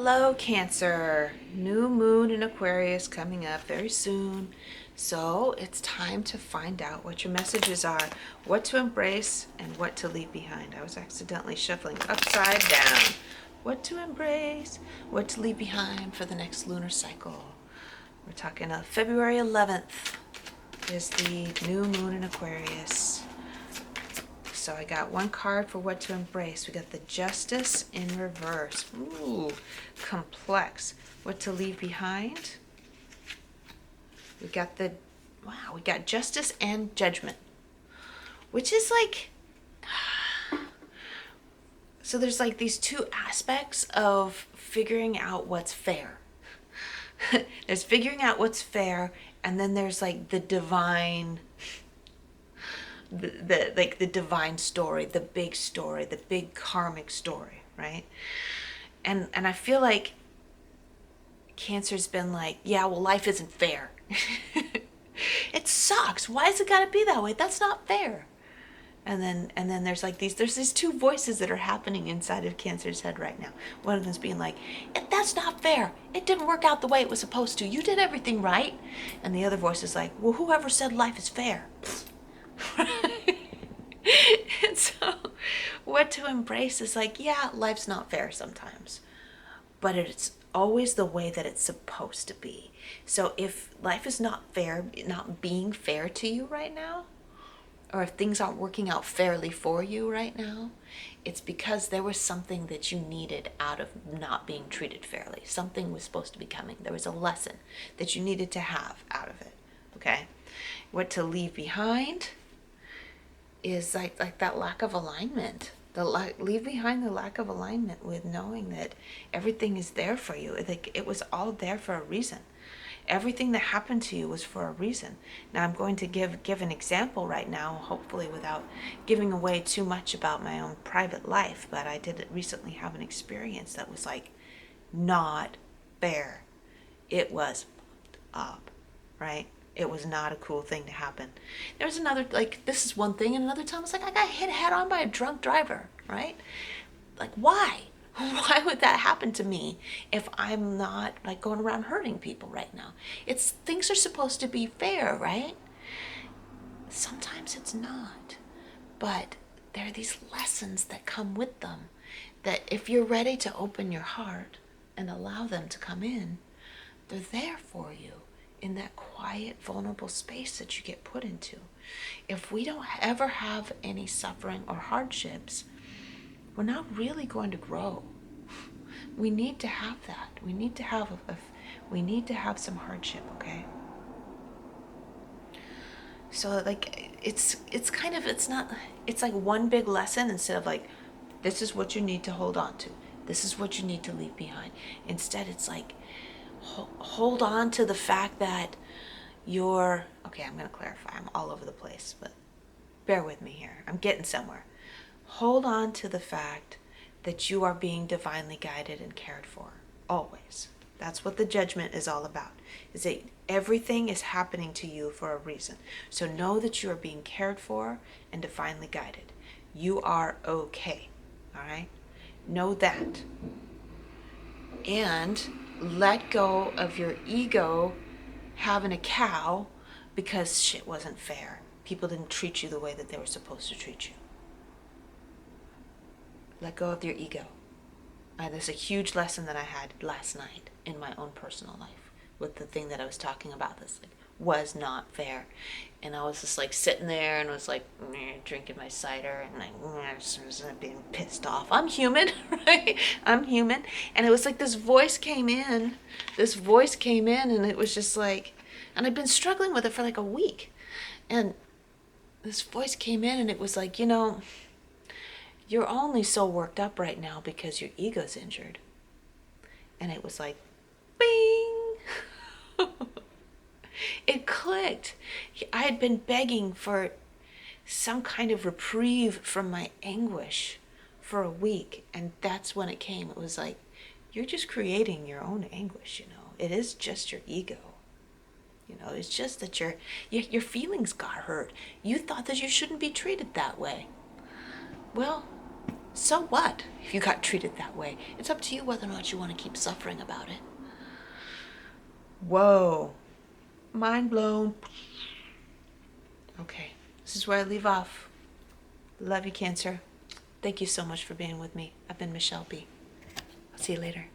Hello, Cancer. New moon in Aquarius coming up very soon. So it's time to find out what your messages are, what to embrace, and what to leave behind. I was accidentally shuffling upside down. What to embrace, what to leave behind for the next lunar cycle. We're talking February 11th is the new moon in Aquarius. So I got one card for what to embrace. We got the Justice in reverse. Ooh, complex. What to leave behind. We got we got Justice and Judgment. Which is like, so there's like these two aspects of figuring out what's fair. There's figuring out what's fair, and then there's like the divine the divine story, the big karmic story, right? And I feel like Cancer's been like, yeah, well, life isn't fair. It sucks. Why has it got to be that way? That's not fair. And then there's these two voices that are happening inside of Cancer's head right now. One of them's being like, that's not fair. It didn't work out the way it was supposed to. You did everything right. And the other voice is like, well, whoever said life is fair? And so what to embrace is like, yeah, life's not fair sometimes, but it's always the way that it's supposed to be. So if life is not fair, not being fair to you right now, or if things aren't working out fairly for you right now, it's because there was something that you needed out of not being treated fairly. Something was supposed to be coming. There was a lesson that you needed to have out of it. Okay? What to leave behind is like that lack of alignment. Leave behind the lack of alignment with knowing that everything is there for you. Like it was all there for a reason. Everything that happened to you was for a reason. Now I'm going to give an example right now, hopefully without giving away too much about my own private life, but I did recently have an experience that was like not fair. It was fucked up, right? It was not a cool thing to happen. There was another, like, this is one thing, and another time it's like I got hit head on by a drunk driver, right? Like, why? Why would that happen to me if I'm not like going around hurting people right now? Things are supposed to be fair, right? Sometimes it's not. But there are these lessons that come with them that if you're ready to open your heart and allow them to come in, they're there for you in that quiet, vulnerable space that you get put into. If we don't ever have any suffering or hardships, we're not really going to grow. We need to have that. We need to have some hardship, okay? So like it's like one big lesson instead of like, this is what you need to hold on to. This is what you need to leave behind. Instead, it's like, hold on to the fact that okay, I'm going to clarify. I'm all over the place, but bear with me here. I'm getting somewhere. Hold on to the fact that you are being divinely guided and cared for, always. That's what the judgment is all about, is that everything is happening to you for a reason. So know that you are being cared for and divinely guided. You are okay, all right? Know that. And let go of your ego having a cow because shit wasn't fair. People didn't treat you the way that they were supposed to treat you. Let go of your ego. There's a huge lesson that I had last night in my own personal life with the thing that I was talking about. This was not fair. And I was just like sitting there and was like drinking my cider and like was being pissed off. I'm human, right? I'm human. And it was like this voice came in and it was just like, and I'd been struggling with it for like a week. And this voice came in and it was like, you're only so worked up right now because your ego's injured. And it was like, bing! It clicked. I had been begging for some kind of reprieve from my anguish for a week. And that's when it came. It was like, you're just creating your own anguish, It is just your ego. It's just that your feelings got hurt. You thought that you shouldn't be treated that way. Well, So what if you got treated that way? It's up to you whether or not you want to keep suffering about it. Whoa. Mind blown. Okay, this is where I leave off. Love you, Cancer. Thank you so much for being with me. I've been Michele B. I'll see you later.